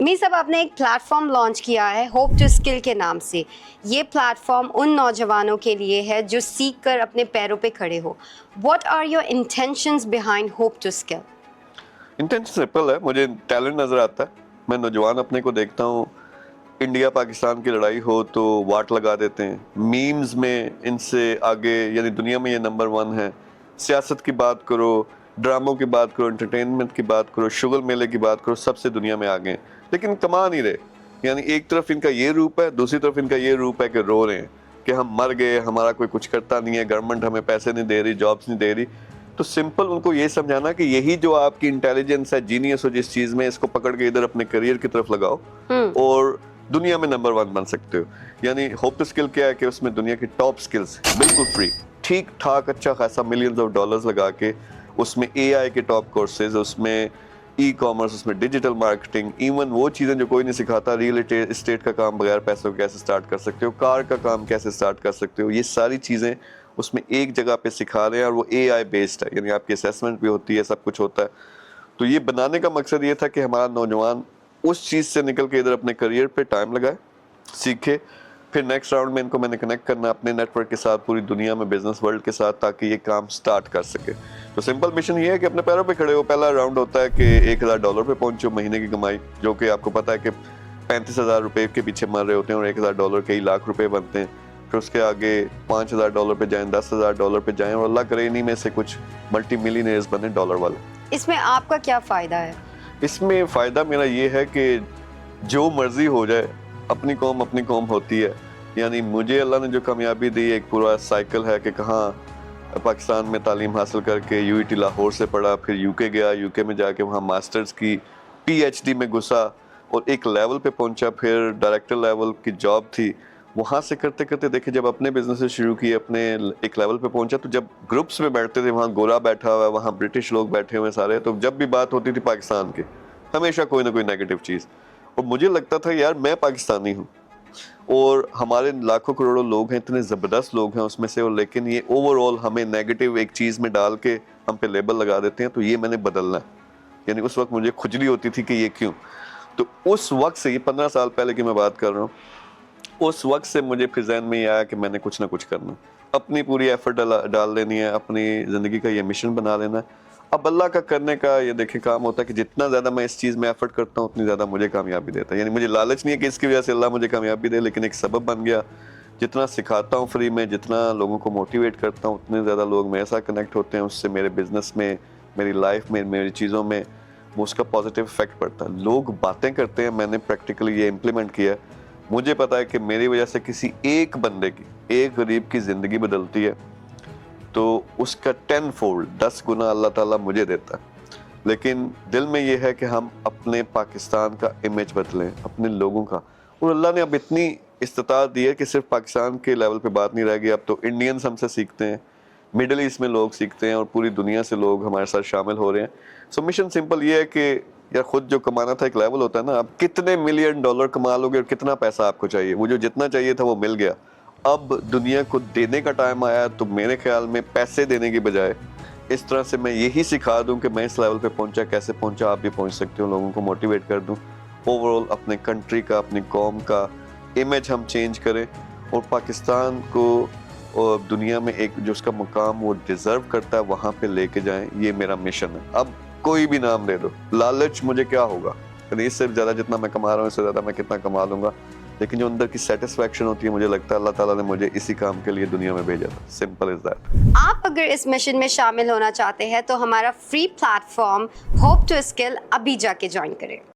मी साहब, आपने एक प्लेटफॉर्म लॉन्च किया है होप टू स्किल के नाम से। ये प्लेटफॉर्म उन नौजवानों के लिए है जो सीख कर अपने पैरों पे खड़े हो। What are your intentions behind hope to skill? Intention simple है, मुझे टैलेंट नज़र आता है। मैं नौजवान अपने को देखता हूँ, इंडिया पाकिस्तान की लड़ाई हो तो वाट लगा देते हैं, मीम्स में इनसे आगे, यानी दुनिया में ये नंबर 1 है। सियासत की बात करो, ड्रामों की बात करो, एंटरटेनमेंट की बात करो, शुगर मेले की बात करो, सबसे दुनिया में आगे हैं, लेकिन कमा नहीं रहे। यानी एक तरफ इनका ये रूप है, दूसरी तरफ इनका ये रूप है कि रो रहे हैं कि हम मर गए, हमारा कोई कुछ करता नहीं है, गवर्नमेंट हमें पैसे नहीं दे रही, जॉब्स नहीं दे रही। तो सिंपल उनको ये समझाना कि यही जो आपकी इंटेलिजेंस है, जीनियस हो जिस चीज में, इसको पकड़ के इधर अपने करियर की तरफ लगाओ और दुनिया में नंबर 1 बन सकते हो। यानी होप टू स्किल क्या है कि उसमें दुनिया की टॉप स्किल्स बिल्कुल फ्री, ठीक ठाक, अच्छा खासा मिलियंस ऑफ डॉलर्स लगा के, उसमें एआई के टॉप कोर्सेज, उसमें ई कॉमर्स, उसमें डिजिटल मार्केटिंग, इवन वो चीज़ें जो कोई नहीं सिखाता, रियल एस्टेट का काम बगैर पैसों कैसे स्टार्ट कर सकते हो, कार का काम कैसे स्टार्ट कर सकते हो, ये सारी चीज़ें उसमें एक जगह पे सिखा रहे हैं। और वो एआई बेस्ड है, यानी आपकी असेसमेंट भी होती है, सब कुछ होता है। तो ये बनाने का मकसद ये था कि हमारा नौजवान उस चीज़ से निकल के इधर अपने करियर पे टाइम लगाए, सीखे, फिर नेक्स्ट राउंड में इनको मैंने कनेक्ट करना अपने नेटवर्क के साथ, पूरी दुनिया में बिजनेस वर्ल्ड के साथ, ताकि ये काम स्टार्ट कर सके। तो सिंपल मिशन ये है कि अपने पैरों पे खड़े हो। पहला राउंड होता है कि $1000 पे पहुंचो, महीने की कमाई, जो कि आपको पता है कि 35,000 रुपये के पीछे मर रहे होते हैं, और $1000 कई लाख रुपए बनते हैं। फिर उसके आगे $5000 पे जाएं, $10,000 पे जाएं, और अल्लाह करे इन्हीं में से कुछ मल्टी मिलीनियर्स बने, डॉलर वाले। इसमें आपका क्या फ़ायदा है? इसमें फ़ायदा मेरा ये है कि जो मर्जी हो जाए, अपनी कौम होती है। यानी मुझे अल्लाह ने जो कामयाबी दी, एक पूरा साइकिल है कि कहाँ पाकिस्तान में तालीम हासिल करके यूईटी लाहौर से पढ़ा, फिर यूके गया, यूके में जाके वहाँ मास्टर्स की, पीएचडी में घुसा और एक लेवल पे पहुंचा, फिर डायरेक्टर लेवल की जॉब थी। वहाँ से करते करते देखे, जब अपने बिजनेस शुरू किए, अपने एक लेवल पे पहुंचा, तो जब ग्रुप्स में बैठते थे, वहाँ गोरा बैठा हुआ है, वहाँ ब्रिटिश लोग बैठे हुए सारे, तो जब भी बात होती थी पाकिस्तान की, हमेशा कोई ना कोई नेगेटिव चीज़। और मुझे लगता था यार मैं पाकिस्तानी हूँ और हमारे लाखों करोड़ों लोग हैं, इतने ज़बरदस्त लोग हैं उसमें से, और लेकिन ये ओवरऑल हमें नेगेटिव एक चीज़ में डाल के हम पे लेबल लगा देते हैं। तो ये मैंने बदलना है। यानी उस वक्त मुझे खुजली होती थी कि ये क्यों। तो उस वक्त से, ये 15 साल पहले की मैं बात कर रहा हूँ, उस वक्त से मुझे फिर ज़हन में ये आया कि मैंने कुछ ना कुछ करना, अपनी पूरी एफर्ट डाल देनी है, अपनी ज़िंदगी का ये मिशन बना लेना है। अब अल्लाह का करने का ये देखिए काम होता है कि जितना ज़्यादा मैं इस चीज़ में एफर्ट करता हूँ, उतनी ज़्यादा मुझे कामयाबी देता है। यानी मुझे लालच नहीं है कि इसकी वजह से अल्लाह मुझे कामयाबी दे, लेकिन एक सबब बन गया। जितना सिखाता हूँ फ्री में, जितना लोगों को मोटिवेट करता हूँ, उतने ज़्यादा लोग मेरे साथ कनेक्ट होते हैं, उससे मेरे बिजनेस में, मेरी लाइफ में, मेरी चीज़ों में वो उसका पॉजिटिव इफेक्ट पड़ता है। लोग बातें करते हैं, मैंने प्रैक्टिकली ये इम्प्लीमेंट किया है। मुझे पता है कि मेरी वजह से किसी एक बंदे की, एक गरीब की ज़िंदगी बदलती है, तो उसका 10 फोल्ड, 10 गुना अल्लाह ताला मुझे देता है। लेकिन दिल में ये है कि हम अपने पाकिस्तान का इमेज बदलें, अपने लोगों का। और अल्लाह ने अब इतनी इस्तिताअत दी है कि सिर्फ पाकिस्तान के लेवल पे बात नहीं रह गई, अब तो इंडियंस हमसे सीखते हैं, मिडल ईस्ट में लोग सीखते हैं, और पूरी दुनिया से लोग हमारे साथ शामिल हो रहे हैं। सो मिशन सिंपल ये है कि यार खुद जो कमाना था एक लेवल होता है ना, आप कितने $1 मिलियन कमा लोगे और कितना पैसा आपको चाहिए, वो जो जितना चाहिए था वो मिल गया। अब दुनिया को देने का टाइम आया, तो मेरे ख्याल में पैसे देने की बजाय इस तरह से मैं यही सिखा दूं कि मैं इस लेवल पे पहुंचा, कैसे पहुंचा, आप भी पहुंच सकते हो, लोगों को मोटिवेट कर दूं। ओवरऑल अपने कंट्री का, अपनी कौम का इमेज हम चेंज करें, और पाकिस्तान को और दुनिया में एक जो उसका मुकाम वो डिजर्व करता है वहाँ पे लेके जाएं। ये मेरा मिशन है। अब कोई भी नाम दे दो, लालच मुझे क्या होगा, इससे ज़्यादा जितना मैं कमा रहा हूँ, इससे ज़्यादा मैं कितना कमा लूँगा, लेकिन जो अंदर की सेटिस्फैक्शन होती है, मुझे लगता है अल्लाह ताला ने मुझे इसी काम के लिए दुनिया में भेजा था। Simple is that. आप अगर इस मिशन में शामिल होना चाहते हैं तो हमारा free platform hope to skill अभी जाके ज्वाइन करें।